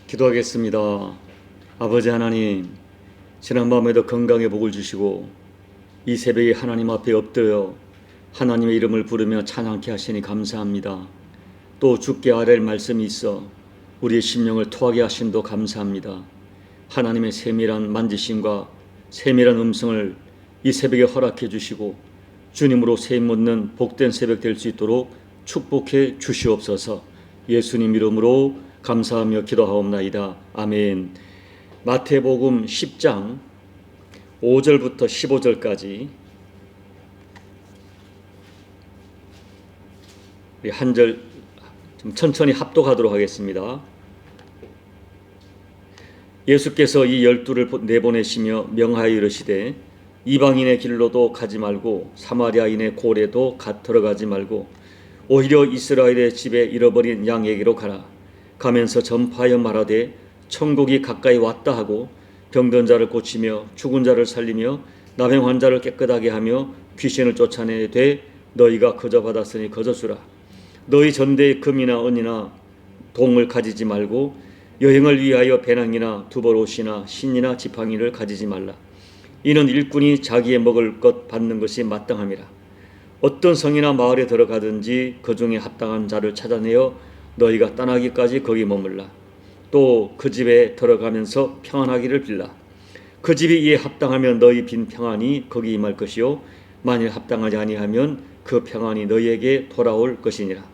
기도하겠습니다. 아버지 하나님, 지난밤에도 건강의 복을 주시고 이 새벽에 하나님 앞에 엎드려 하나님의 이름을 부르며 찬양케 하시니 감사합니다. 또 주께 아뢰할 말씀이 있어 우리의 심령을 토하게 하심도 감사합니다. 하나님의 세밀한 만지심과 세밀한 음성을 이 새벽에 허락해 주시고 주님으로 세임 얻는 복된 새벽 될 수 있도록 축복해 주시옵소서. 예수님 이름으로 감사하며 기도하옵나이다. 아멘. 마태복음 10장 5절부터 15절까지 우리 한 절 좀 천천히 합독하도록 하겠습니다. 예수께서 이 12를 내보내시며 명하여 이르시되 이방인의 길로도 가지 말고 사마리아인의 고래도 들어가지 말고 오히려 이스라엘의 집에 잃어버린 양에게로 가라. 가면서 전파하여 말하되 천국이 가까이 왔다 하고 병든 자를 고치며 죽은 자를 살리며 나병 환자를 깨끗하게 하며 귀신을 쫓아내되 너희가 거저 받았으니 거저 주라. 너희 전대에 금이나 은이나 동을 가지지 말고 여행을 위하여 배낭이나 두벌옷이나 신이나 지팡이를 가지지 말라. 이는 일꾼이 자기의 먹을 것 받는 것이 마땅함이라. 어떤 성이나 마을에 들어가든지 그 중에 합당한 자를 찾아내어 너희가 떠나기까지 거기 머물라. 또 그 집에 들어가면서 평안하기를 빌라. 그 집이 이에 합당하면 너희 빈 평안이 거기 임할 것이요 만일 합당하지 아니하면 그 평안이 너희에게 돌아올 것이니라.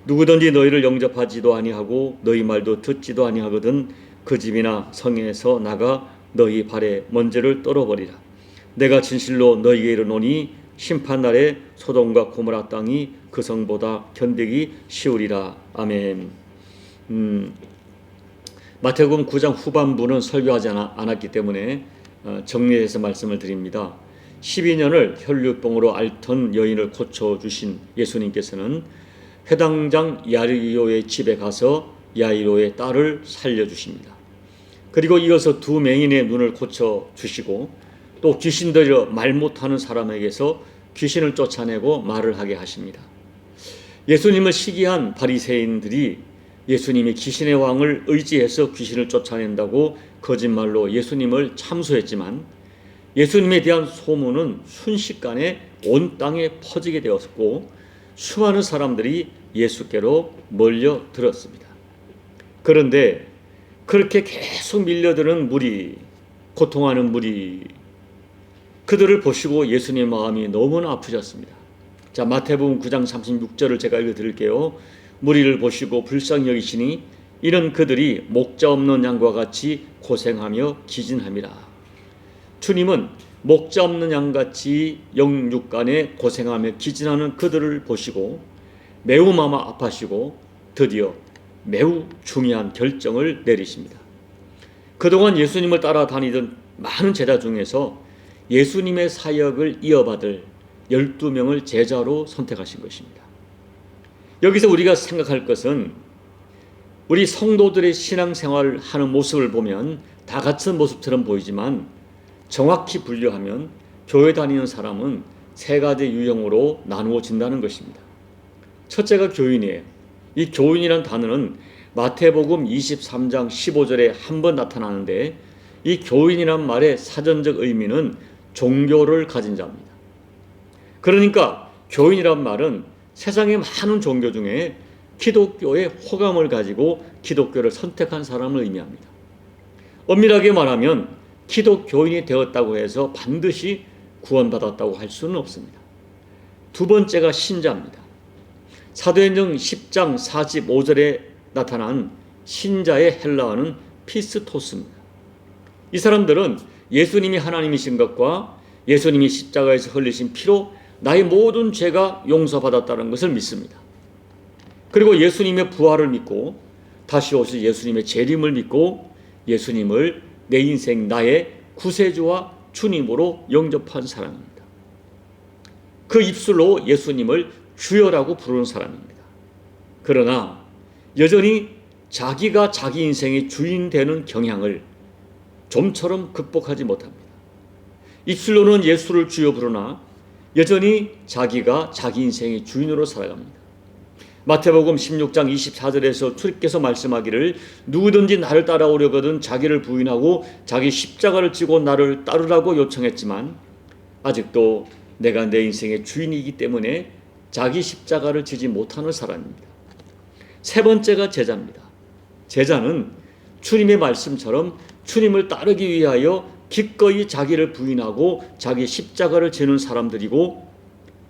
누구든지 너희를 영접하지도 아니하고 너희 말도 듣지도 아니하거든 그 집이나 성에서 나가 너희 발에 먼지를 떨어버리라. 내가 진실로 너희에게 이르노니 심판날에 소돔과 고모라 땅이 그 성보다 견디기 쉬우리라. 아멘. 마태복음 9장 후반부는 설교하지 않았기 때문에 정리해서 말씀을 드립니다. 12년을 혈류병으로 앓던 여인을 고쳐주신 예수님께서는 회당장 야이로의 집에 가서 야이로의 딸을 살려주십니다. 그리고 이어서 두 맹인의 눈을 고쳐주시고 또 귀신 들여 말 못하는 사람에게서 귀신을 쫓아내고 말을 하게 하십니다. 예수님을 시기한 바리새인들이 예수님이 귀신의 왕을 의지해서 귀신을 쫓아낸다고 거짓말로 예수님을 참소했지만 예수님에 대한 소문은 순식간에 온 땅에 퍼지게 되었고 수많은 사람들이 예수께로 몰려들었습니다. 그런데 그렇게 계속 밀려드는 무리, 고통하는 무리, 그들을 보시고 예수님의 마음이 너무나 아프셨습니다. 자, 마태복음 9장 36절을 제가 읽어드릴게요. 무리를 보시고 불쌍히 여기시니 이는 그들이 목자 없는 양과 같이 고생하며 기진함이라. 주님은 목자 없는 양같이 영육간에 고생하며 기진하는 그들을 보시고 매우 마음 아파하시고 드디어 매우 중요한 결정을 내리십니다. 그동안 예수님을 따라다니던 많은 제자 중에서 예수님의 사역을 이어받을 12명을 제자로 선택하신 것입니다. 여기서 우리가 생각할 것은 우리 성도들의 신앙생활을 하는 모습을 보면 다 같은 모습처럼 보이지만 정확히 분류하면 교회 다니는 사람은 세 가지 유형으로 나누어진다는 것입니다. 첫째가 교인이에요. 이 교인이라는 단어는 마태복음 23장 15절에 한 번 나타나는데 이 교인이란 말의 사전적 의미는 종교를 가진 자입니다. 그러니까 교인이란 말은 세상의 많은 종교 중에 기독교의 호감을 가지고 기독교를 선택한 사람을 의미합니다. 엄밀하게 말하면 기독교인이 되었다고 해서 반드시 구원받았다고 할 수는 없습니다. 두 번째가 신자입니다. 사도행전 10장 45절에 나타난 신자의 헬라어는 피스토스입니다. 이 사람들은 예수님이 하나님이신 것과 예수님이 십자가에서 흘리신 피로 나의 모든 죄가 용서받았다는 것을 믿습니다. 그리고 예수님의 부활을 믿고 다시 오실 예수님의 재림을 믿고 예수님을 내 인생 나의 구세주와 주님으로 영접한 사람입니다. 그 입술로 예수님을 주여라고 부르는 사람입니다. 그러나 여전히 자기가 자기 인생의 주인 되는 경향을 좀처럼 극복하지 못합니다. 입술로는 예수를 주여 부르나 여전히 자기가 자기 인생의 주인으로 살아갑니다. 마태복음 16장 24절에서 주님께서 말씀하기를 누구든지 나를 따라오려거든 자기를 부인하고 자기 십자가를 지고 나를 따르라고 요청했지만 아직도 내가 내 인생의 주인이기 때문에 자기 십자가를 지지 못하는 사람입니다. 세 번째가 제자입니다. 제자는 주님의 말씀처럼 주님을 따르기 위하여 기꺼이 자기를 부인하고 자기 십자가를 지는 사람들이고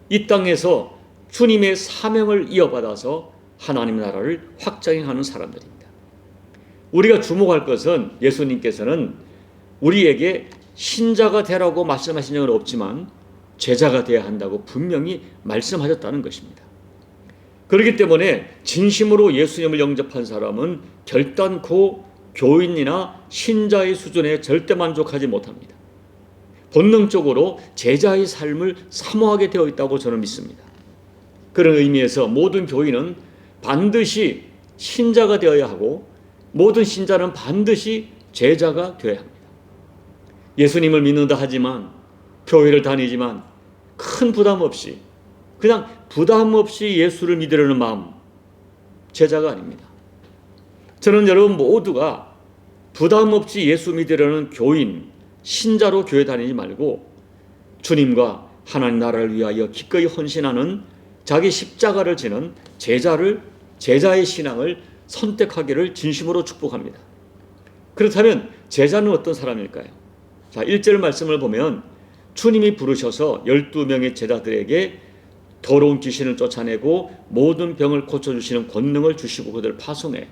이 땅에서 주님의 사명을 이어받아서 하나님 나라를 확장하는 사람들입니다. 우리가 주목할 것은 예수님께서는 우리에게 신자가 되라고 말씀하신 적은 없지만 제자가 되어야 한다고 분명히 말씀하셨다는 것입니다. 그렇기 때문에 진심으로 예수님을 영접한 사람은 결단코 교인이나 신자의 수준에 절대 만족하지 못합니다. 본능적으로 제자의 삶을 사모하게 되어 있다고 저는 믿습니다. 그런 의미에서 모든 교인은 반드시 신자가 되어야 하고 모든 신자는 반드시 제자가 되어야 합니다. 예수님을 믿는다 하지만 교회를 다니지만 큰 부담 없이 그냥 부담 없이 예수를 믿으려는 마음, 제자가 아닙니다. 저는 여러분 모두가 부담 없이 예수 믿으려는 교인, 신자로 교회 다니지 말고 주님과 하나님 나라를 위하여 기꺼이 헌신하는 자기 십자가를 지는 제자의 신앙을 선택하기를 진심으로 축복합니다. 그렇다면 제자는 어떤 사람일까요? 자, 1절 말씀을 보면 주님이 부르셔서 12명의 제자들에게 더러운 귀신을 쫓아내고 모든 병을 고쳐주시는 권능을 주시고 그들을 파송해.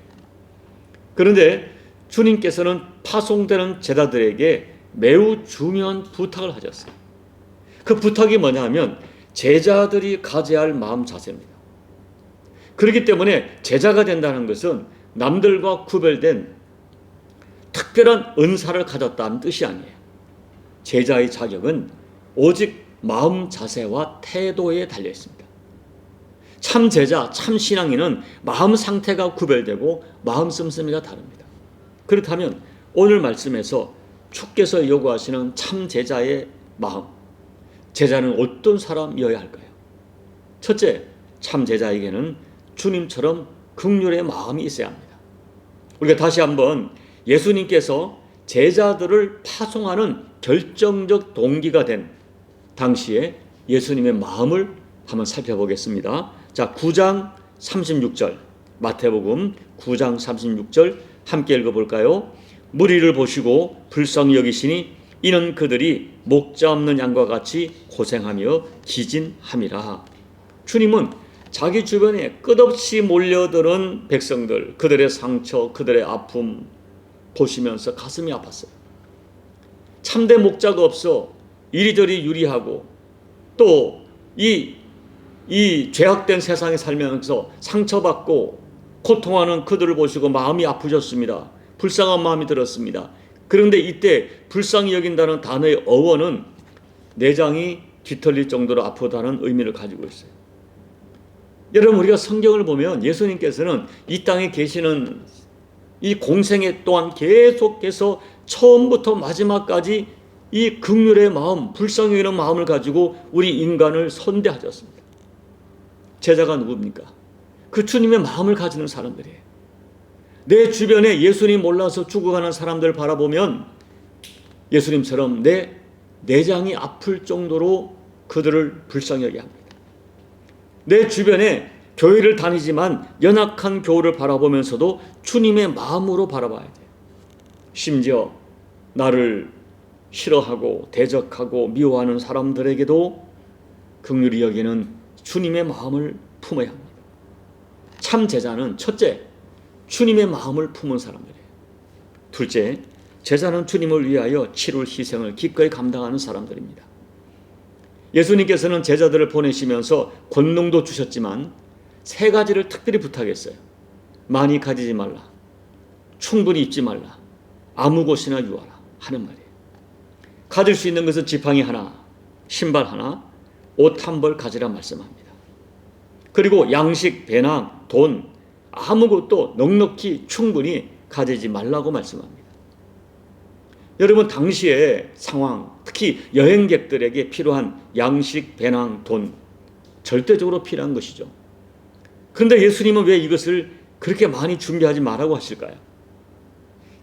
그런데 주님께서는 파송되는 제자들에게 매우 중요한 부탁을 하셨어요. 그 부탁이 뭐냐 하면 제자들이 가져야 할 마음 자세입니다. 그렇기 때문에 제자가 된다는 것은 남들과 구별된 특별한 은사를 가졌다는 뜻이 아니에요. 제자의 자격은 오직 마음 자세와 태도에 달려 있습니다. 참 제자, 참 신앙인은 마음 상태가 구별되고 마음 씀씀이가 다릅니다. 그렇다면 오늘 말씀에서 주께서 요구하시는 참 제자의 마음, 제자는 어떤 사람이어야 할까요? 첫째, 참 제자에게는 주님처럼 긍휼의 마음이 있어야 합니다. 우리가 다시 한번 예수님께서 제자들을 파송하는 결정적 동기가 된 당시에 예수님의 마음을 한번 살펴보겠습니다. 자, 9장 36절, 마태복음 9장 36절 함께 읽어볼까요? 무리를 보시고 불쌍히 여기시니 이는 그들이 목자 없는 양과 같이 고생하며 기진함이라. 주님은 자기 주변에 끝없이 몰려드는 백성들, 그들의 상처, 그들의 아픔 보시면서 가슴이 아팠어요. 참된 목자가 없어 이리저리 유리하고 또 이 죄악된 세상에 살면서 상처받고 고통하는 그들을 보시고 마음이 아프셨습니다. 불쌍한 마음이 들었습니다. 그런데 이때 불쌍히 여긴다는 단어의 어원은 내장이 뒤틀릴 정도로 아프다는 의미를 가지고 있어요. 여러분, 우리가 성경을 보면 예수님께서는 이 땅에 계시는 이 공생애 또한 계속해서 처음부터 마지막까지 이 긍휼의 마음, 불쌍히 여기는 마음을 가지고 우리 인간을 선대하셨습니다. 제자가 누굽니까? 그 주님의 마음을 가지는 사람들이에요. 내 주변에 예수님 몰라서 죽어가는 사람들을 바라보면 예수님처럼 내 내장이 아플 정도로 그들을 불쌍히 여겨야 합니다. 내 주변에 교회를 다니지만 연약한 교우를 바라보면서도 주님의 마음으로 바라봐야 돼요. 심지어 나를 싫어하고 대적하고 미워하는 사람들에게도 긍휼히 여기는 주님의 마음을 품어야 합니다. 참 제자는 첫째, 주님의 마음을 품은 사람들이에요. 둘째, 제자는 주님을 위하여 치룰 희생을 기꺼이 감당하는 사람들입니다. 예수님께서는 제자들을 보내시면서 권능도 주셨지만 세 가지를 특별히 부탁했어요. 많이 가지지 말라, 충분히 입지 말라, 아무 곳이나 유하라 하는 말이에요. 가질 수 있는 것은 지팡이 하나, 신발 하나, 옷 한 벌 가지라 말씀합니다. 그리고 양식, 배낭, 돈 아무것도 넉넉히 충분히 가지지 말라고 말씀합니다. 여러분, 당시의 상황, 특히 여행객들에게 필요한 양식, 배낭, 돈 절대적으로 필요한 것이죠. 그런데 예수님은 왜 이것을 그렇게 많이 준비하지 말라고 하실까요?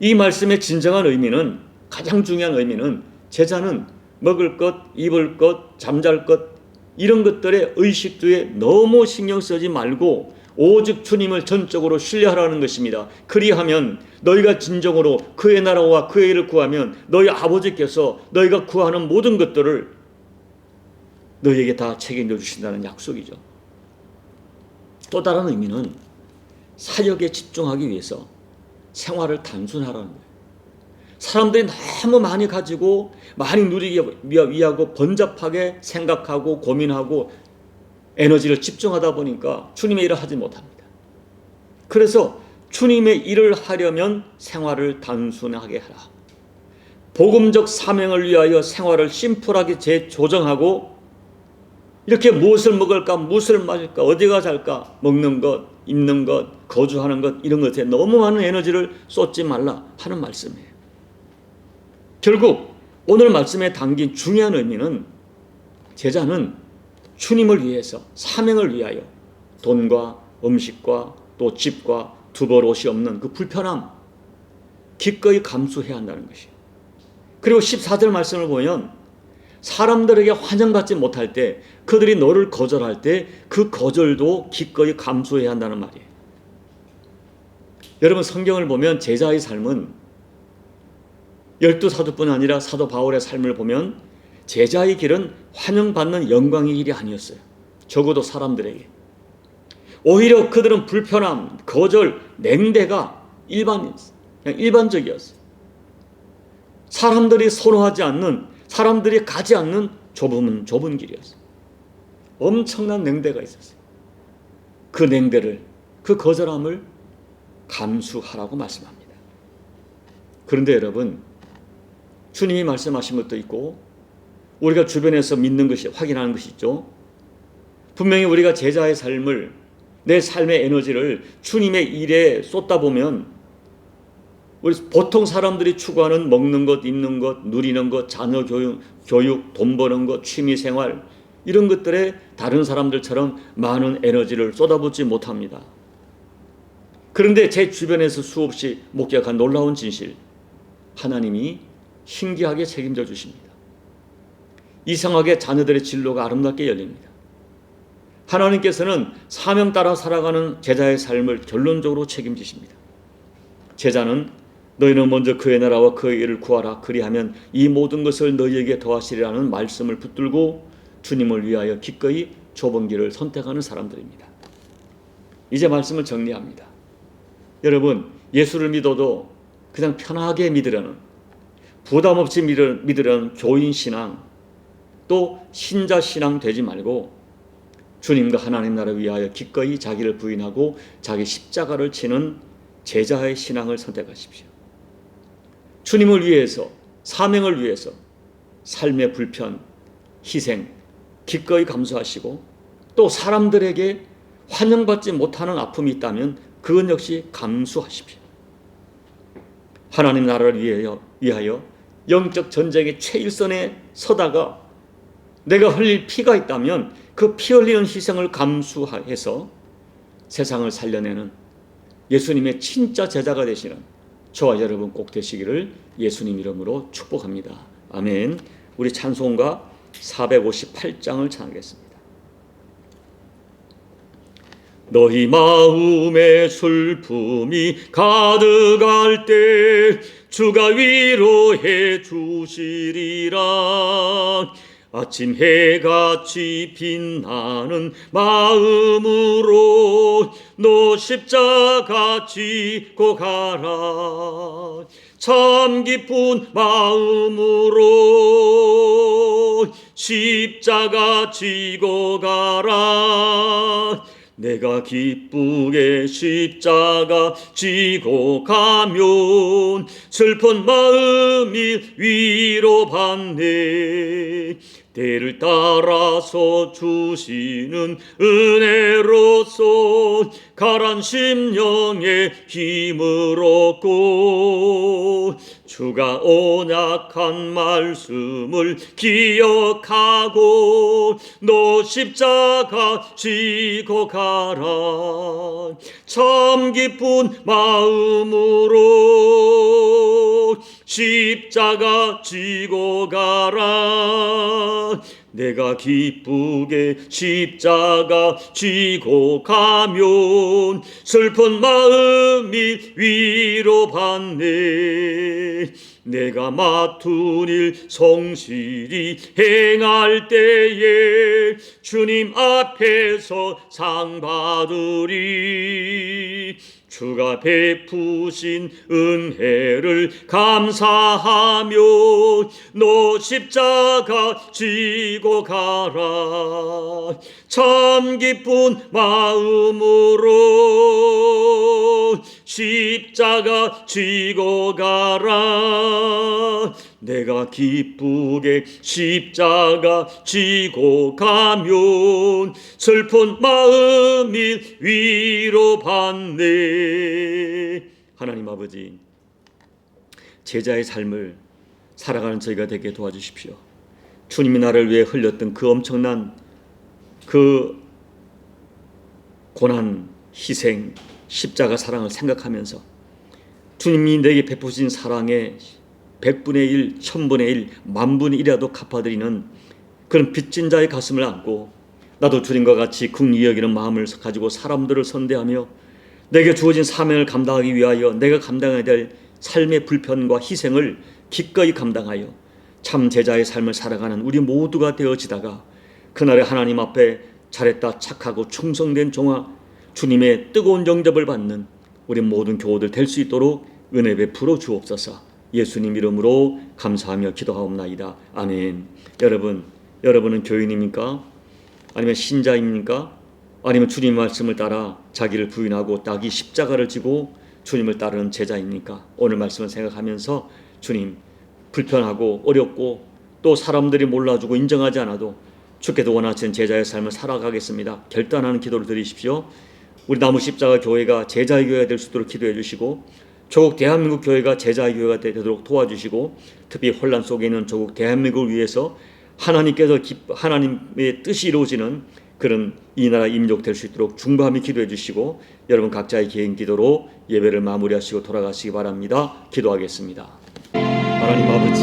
이 말씀의 진정한 의미는, 가장 중요한 의미는, 제자는 먹을 것, 입을 것, 잠잘 것 이런 것들의 의식주에 너무 신경 쓰지 말고 오직 주님을 전적으로 신뢰하라는 것입니다. 그리하면 너희가 진정으로 그의 나라와 그의 일을 구하면 너희 아버지께서 너희가 구하는 모든 것들을 너희에게 다 책임져 주신다는 약속이죠. 또 다른 의미는 사역에 집중하기 위해서 생활을 단순하라는 거예요. 사람들이 너무 많이 가지고 많이 누리기 위하고 번잡하게 생각하고 고민하고 에너지를 집중하다 보니까 주님의 일을 하지 못합니다. 그래서 주님의 일을 하려면 생활을 단순하게 하라. 복음적 사명을 위하여 생활을 심플하게 재조정하고, 이렇게 무엇을 먹을까, 무엇을 마실까, 어디가 잘까, 먹는 것, 입는 것, 거주하는 것, 이런 것에 너무 많은 에너지를 쏟지 말라 하는 말씀이에요. 결국 오늘 말씀에 담긴 중요한 의미는, 제자는 주님을 위해서, 사명을 위하여 돈과 음식과 또 집과 두 벌 옷이 없는 그 불편함 기꺼이 감수해야 한다는 것이에요. 그리고 14절 말씀을 보면 사람들에게 환영받지 못할 때, 그들이 너를 거절할 때 그 거절도 기꺼이 감수해야 한다는 말이에요. 여러분, 성경을 보면 제자의 삶은 12사도뿐 아니라 사도 바울의 삶을 보면 제자의 길은 환영받는 영광의 길이 아니었어요. 적어도 사람들에게. 오히려 그들은 불편함, 거절, 냉대가 그냥 일반적이었어요. 사람들이 선호하지 않는, 사람들이 가지 않는 좁은 길이었어요. 엄청난 냉대가 있었어요. 그 냉대를, 그 거절함을 감수하라고 말씀합니다. 그런데 여러분, 주님이 말씀하신 것도 있고 우리가 주변에서 믿는 것이, 확인하는 것이 있죠. 분명히 우리가 제자의 삶을, 내 삶의 에너지를 주님의 일에 쏟다 보면 우리 보통 사람들이 추구하는 먹는 것, 입는 것, 누리는 것, 자녀 교육, 돈 버는 것, 취미 생활 이런 것들에 다른 사람들처럼 많은 에너지를 쏟아붓지 못합니다. 그런데 제 주변에서 수없이 목격한 놀라운 진실, 하나님이 신기하게 책임져 주십니다. 이상하게 자녀들의 진로가 아름답게 열립니다. 하나님께서는 사명 따라 살아가는 제자의 삶을 결론적으로 책임지십니다. 제자는 너희는 먼저 그의 나라와 그의 일을 구하라, 그리하면 이 모든 것을 너희에게 더하시리라는 말씀을 붙들고 주님을 위하여 기꺼이 좁은 길을 선택하는 사람들입니다. 이제 말씀을 정리합니다. 여러분, 예수를 믿어도 그냥 편하게 믿으려는, 부담 없이 믿으려는 교인신앙, 또 신자신앙 되지 말고 주님과 하나님 나라를 위하여 기꺼이 자기를 부인하고 자기 십자가를 치는 제자의 신앙을 선택하십시오. 주님을 위해서, 사명을 위해서 삶의 불편, 희생 기꺼이 감수하시고, 또 사람들에게 환영받지 못하는 아픔이 있다면 그것 역시 감수하십시오. 하나님 나라를 위하여 영적 전쟁의 최일선에 서다가 내가 흘릴 피가 있다면 그 피 흘리는 희생을 감수해서 세상을 살려내는 예수님의 진짜 제자가 되시는 저와 여러분 꼭 되시기를 예수님 이름으로 축복합니다. 아멘. 우리 찬송가 458장을 찬양하겠습니다. 너희 마음에 슬픔이 가득할 때 주가 위로해 주시리라. 아침 해같이 빛나는 마음으로 너 십자가 지고 가라. 참 기쁜 마음으로 십자가 지고 가라. 내가 기쁘게 십자가 지고 가면 슬픈 마음이 위로받네. 때를 따라서 주시는 은혜로서 가란 심령에 힘을 얻고 주가 언약한 말씀을 기억하고 너 십자가 지고 가라. 참 기쁜 마음으로 십자가 지고 가라. 내가 기쁘게 십자가 지고 가면 슬픈 마음이 위로받네. 내가 맡은 일 성실히 행할 때에 주님 앞에서 상 받으리. 주가 베푸신 은혜를 감사하며 너 십자가 지고 가라. 참 기쁜 마음으로 십자가 지고 가라. 내가 기쁘게 십자가 지고 가면 슬픈 마음이 위로받네. 하나님 아버지, 제자의 삶을 살아가는 저희가 되게 도와주십시오. 주님이 나를 위해 흘렸던 그 엄청난 그 고난, 희생, 십자가 사랑을 생각하면서 주님이 내게 베푸신 사랑의 100분의 1, 1000분의 1, 만분의 1이라도 갚아드리는 그런 빚진 자의 가슴을 안고 나도 주님과 같이 긍휼히 여기는 마음을 가지고 사람들을 선대하며 내게 주어진 사명을 감당하기 위하여 내가 감당해야 될 삶의 불편과 희생을 기꺼이 감당하여 참 제자의 삶을 살아가는 우리 모두가 되어지다가 그날에 하나님 앞에 잘했다 착하고 충성된 종아 주님의 뜨거운 영접을 받는 우리 모든 교우들 될 수 있도록 은혜 베풀어 주옵소서. 예수님 이름으로 감사하며 기도하옵나이다. 아멘. 여러분은 교인입니까? 아니면 신자입니까? 아니면 주님 말씀을 따라 자기를 부인하고 따기 십자가를 지고 주님을 따르는 제자입니까? 오늘 말씀을 생각하면서 주님, 불편하고 어렵고 또 사람들이 몰라주고 인정하지 않아도 주께서 원하시는 제자의 삶을 살아가겠습니다. 결단하는 기도를 드리십시오. 우리 나무 십자가 교회가 제자의 교회가 될 수 있도록 기도해 주시고 조국 대한민국 교회가 제자의 교회가 되도록 도와주시고 특히 혼란 속에 있는 조국 대한민국을 위해서 하나님의 뜻이 이루어지는 그런 이 나라 임족 될 수 있도록 중보하며 기도해 주시고 여러분 각자의 개인 기도로 예배를 마무리하시고 돌아가시기 바랍니다. 기도하겠습니다. 하나님 아버지,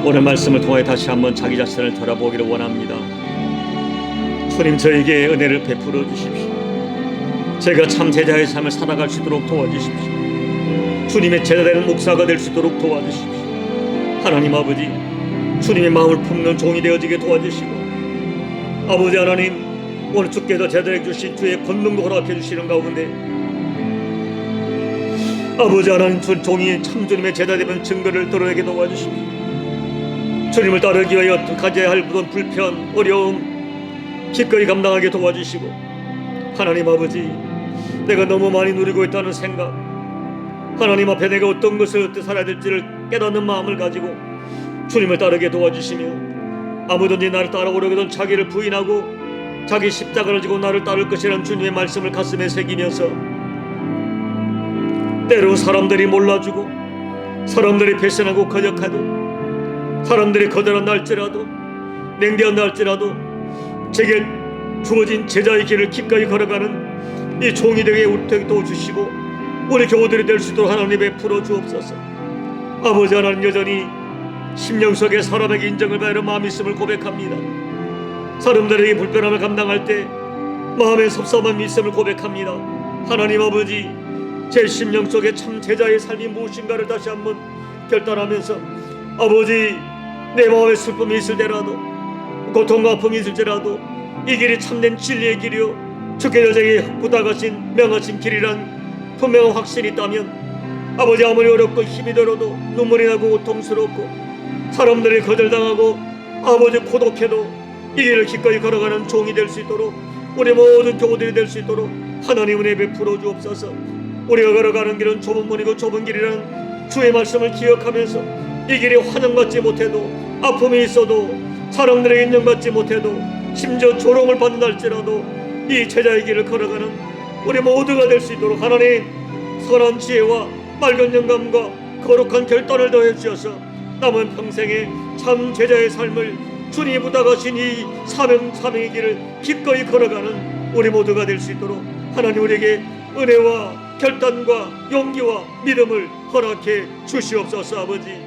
오늘 말씀을 통해 다시 한번 자기 자신을 돌아보기를 원합니다. 주님, 저에게 은혜를 베풀어 주십시오. 제가 참 제자의 삶을 살아갈 수 있도록 도와주십시오. 주님의 제자되는 목사가 될 수 있도록 도와주십시오. 하나님 아버지, 주님의 마음을 품는 종이 되어지게 도와주시고 아버지 하나님, 오늘 주께서 제자에게 주신 주의 권능도 허락해 주시는 가운데 아버지 하나님, 종이 참 주님의 제자 되면 증거를 드러내게 도와주십시오. 주님을 따르기 위하여 가져야 할 모든 불편, 어려움 기꺼이 감당하게 도와주시고 하나님 아버지, 내가 너무 많이 누리고 있다는 생각, 하나님 앞에 내가 어떤 것을 어떻게 살아야 될지를 깨닫는 마음을 가지고 주님을 따르게 도와주시며 아무든지 나를 따라오려거든 자기를 부인하고 자기 십자가를 지고 나를 따를 것이라는 주님의 말씀을 가슴에 새기면서 때로 사람들이 몰라주고 사람들이 배신하고 거역하도 사람들이 거절한다 할지라도 냉대한다 할지라도 제게 주어진 제자의 길을 기꺼이 걸어가는 이 종이 되게 우리 도와주시고 우리 교우들이 될 수 있도록 하나님 베풀어 주옵소서. 아버지 하나님, 여전히 심령 속에 사람에게 인정을 받는 마음이 있음을 고백합니다. 사람들에게 불편함을 감당할 때 마음의 섭섭함이 있음을 고백합니다. 하나님 아버지, 제 심령 속에 참 제자의 삶이 무엇인가를 다시 한번 결단하면서 아버지, 내 마음에 슬픔이 있을때라도 고통과 아픔이 있을지라도 이 길이 참된 진리의 길이요 주께서 제게 부탁하신 명하신 길이란 분명한 확신이 있다면 아버지, 아무리 어렵고 힘이 들어도 눈물이 나고 고통스럽고 사람들이 거절당하고 아버지 고독해도 이 길을 기꺼이 걸어가는 종이 될 수 있도록 우리 모든 교우들이 될 수 있도록 하나님 은혜 베풀어 주옵소서. 우리가 걸어가는 길은 좁은 문이고 좁은 길이라는 주의 말씀을 기억하면서 이 길이 환영받지 못해도 아픔이 있어도 사람들에게 인정받지 못해도 심지어 조롱을 받는다 할지라도 이 제자의 길을 걸어가는 우리 모두가 될 수 있도록 하나님 선한 지혜와 맑은 영감과 거룩한 결단을 더해 주셔서 남은 평생에 참 제자의 삶을 주님이 부탁하신 이 사명의 길을 기꺼이 걸어가는 우리 모두가 될 수 있도록 하나님 우리에게 은혜와 결단과 용기와 믿음을 허락해 주시옵소서. 아버지,